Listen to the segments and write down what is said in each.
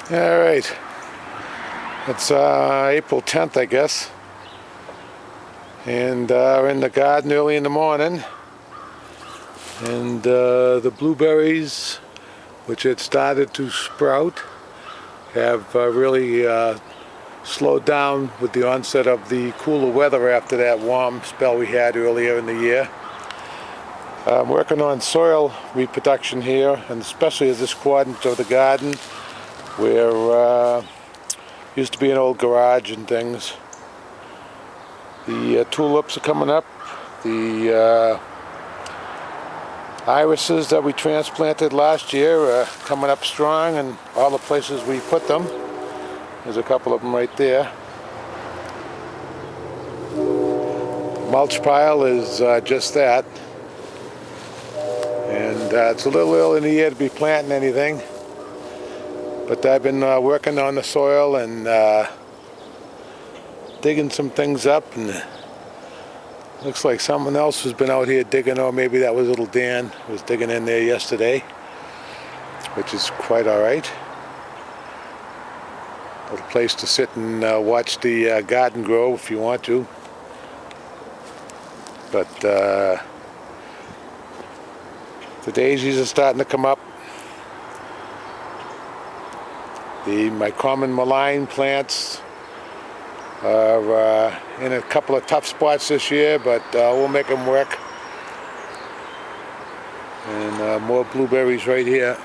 All right, it's April 10th, I guess, and we're in the garden early in the morning, and the blueberries, which had started to sprout, have really slowed down with the onset of the cooler weather after that warm spell we had earlier in the year. I'm working on soil reproduction here, and especially as this quadrant of the garden where used to be an old garage and things. The tulips are coming up. The irises that we transplanted last year are coming up strong, and all the places we put them. There's a couple of them right there. The mulch pile is just that. And it's a little early in the year to be planting anything. But I've been working on the soil and digging some things up, and looks like someone else has been out here digging, or maybe that was little Dan who was digging in there yesterday, which is quite all right. A little place to sit and watch the garden grow if you want to. But the daisies are starting to come up. My common mullein plants are in a couple of tough spots this year, but we'll make them work. And more blueberries right here.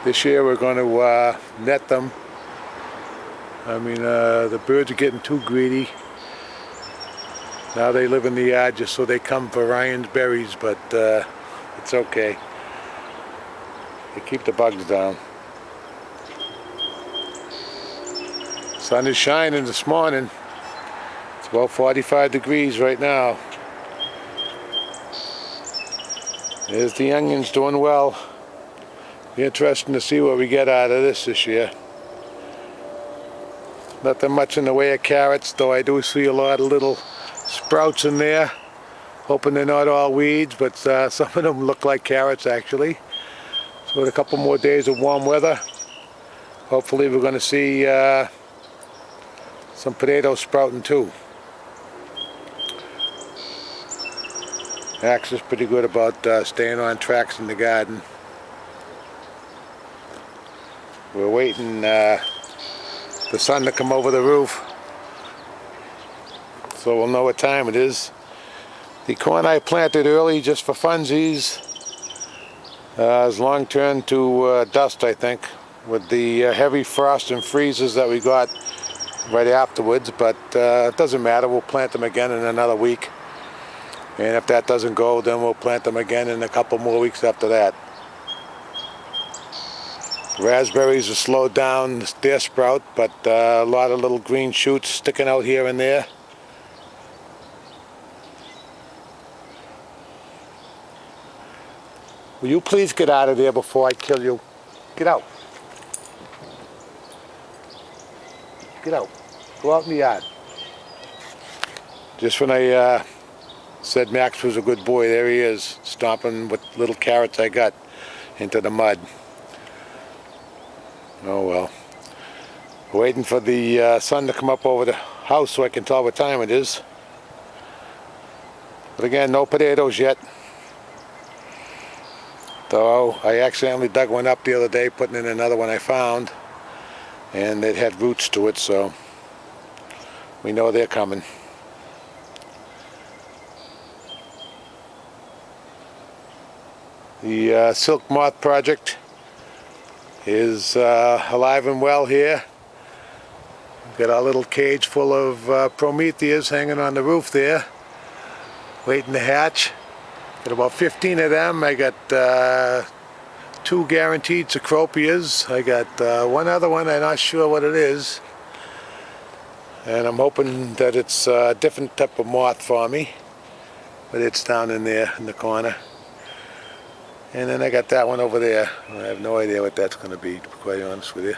This year we're going to net them. I mean, the birds are getting too greedy. Now they live in the yard just so they come for Ryan's berries, but it's okay. They keep the bugs down. Sun is shining this morning. It's about 45 degrees right now. There's the onions doing well. Be interesting to see what we get out of this year. Nothing much in the way of carrots, though I do see a lot of little sprouts in there. Hoping they're not all weeds, but some of them look like carrots actually. So with a couple more days of warm weather, hopefully we're going to see some potatoes sprouting too. Max is pretty good about staying on tracks in the garden. We're waiting the sun to come over the roof, so we'll know what time it is. The corn I planted early just for funsies has long turned to dust, I think, with the heavy frost and freezes that we got right afterwards, but it doesn't matter. We'll plant them again in another week, and if that doesn't go, then we'll plant them again in a couple more weeks after that. Raspberries are slowed down their sprout, but a lot of little green shoots sticking out here and there. Will you please get out of there before I kill you? Get out. Get out. Go out in the yard. Just when I said Max was a good boy, there he is, stomping with little carrots I got into the mud. Oh well. Waiting for the sun to come up over the house so I can tell what time it is. But again, no potatoes yet. Though I accidentally dug one up the other day, putting in another one I found, and it had roots to it, so we know they're coming. The silk moth project is alive and well here. We've got our little cage full of Prometheas hanging on the roof there, waiting to hatch. Got about 15 of them. I got 2 guaranteed Cecropias. I got one other one, I'm not sure what it is. And I'm hoping that it's a different type of moth for me. But it's down in there in the corner. And then I got that one over there. I have no idea what that's going to be, to be quite honest with you.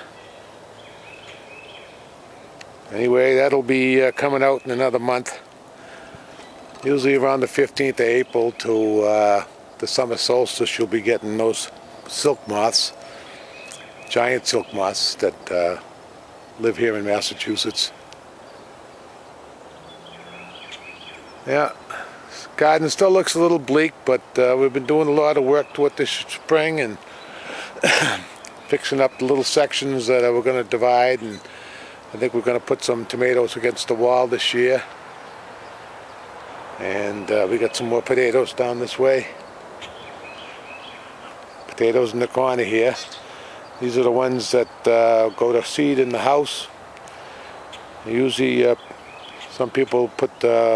Anyway, that'll be coming out in another month. Usually around the 15th of April to the summer solstice, you'll be getting those silk moths. giant silk moths that live here in Massachusetts. Yeah, garden still looks a little bleak, but we've been doing a lot of work to it this spring and fixing up the little sections that we're going to divide, and I think we're going to put some tomatoes against the wall this year. And we got some more potatoes down this way. Potatoes in the corner here. These are the ones that go to seed in the house. Usually some people put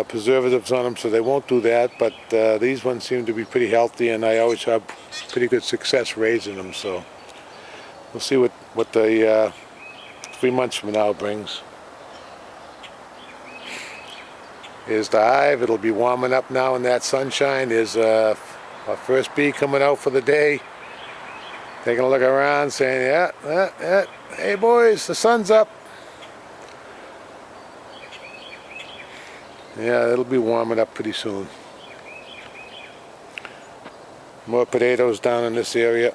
preservatives on them, so they won't do that, but these ones seem to be pretty healthy, and I always have pretty good success raising them, so we'll see what the 3 months from now brings. Here's the hive. It'll be warming up now in that sunshine. There's our first bee coming out for the day, taking a look around, saying, yeah, hey boys, the sun's up. Yeah, it'll be warming up pretty soon. More potatoes down in this area.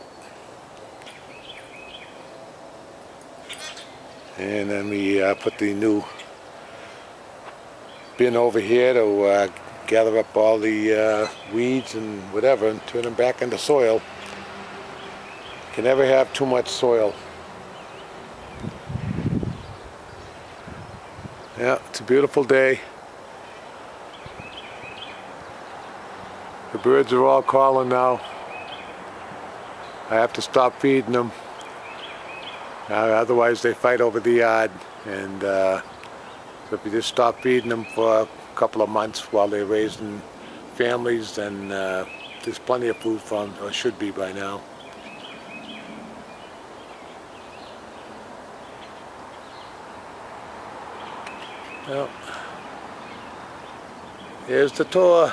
And then we put the new bin over here to gather up all the weeds and whatever and turn them back into soil. You can never have too much soil. Yeah, it's a beautiful day. The birds are all calling now. I have to stop feeding them. Otherwise they fight over the yard. And so if you just stop feeding them for a couple of months while they're raising families, then there's plenty of food for them, or should be by now. Well, here's the tour.